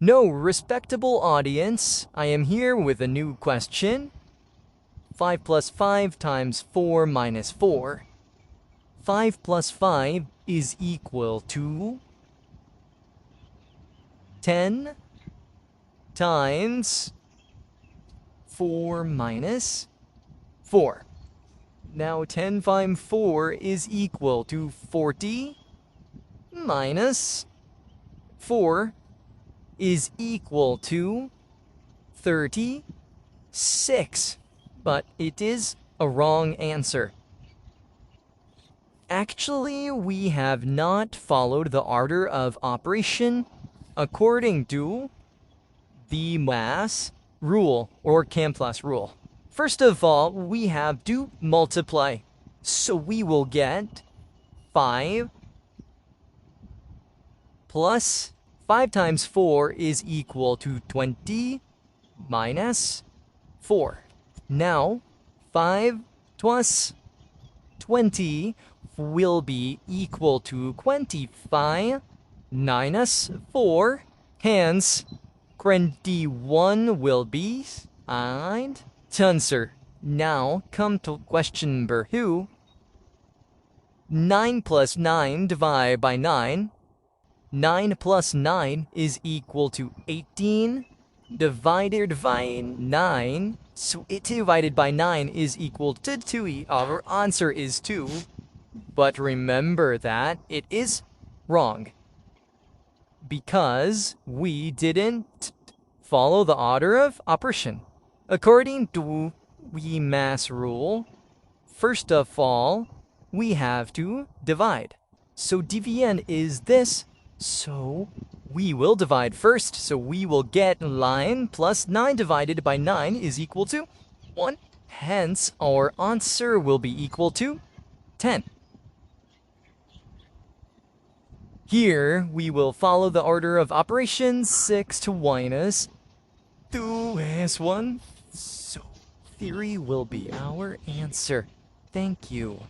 No, respectable audience, I am here with a new question. 5 plus 5 times 4 minus 4. 5 plus 5 is equal to 10 times 4 minus 4. Now 10 times 4 is equal to 40 minus 4 is equal to 36. But it is a wrong answer. Actually, we have not followed the order of operation according to the math rule or Camp-Class rule. First of all, we have to multiply. So we will get 5 plus 5 times 4 is equal to 20 minus 4. Now, 5 plus 20 will be equal to 25 minus 4. Hence, 21 will be right answer. Now, come to question number 2. 9 plus 9 divided by 9. 9 plus 9 is equal to 18 divided by 9. So 8 divided by 9 is equal to 2. Our answer is 2. But remember that it is wrong, because we didn't follow the order of operation. According to the math rule, first of all, we have to divide. So dividend is this, so we will divide first. So we will get 9 plus 9 divided by 9 is equal to 1. Hence, our answer will be equal to 10. Here, we will follow the order of operations. 6 to minus 2 is 1. So 3 will be our answer. Thank you.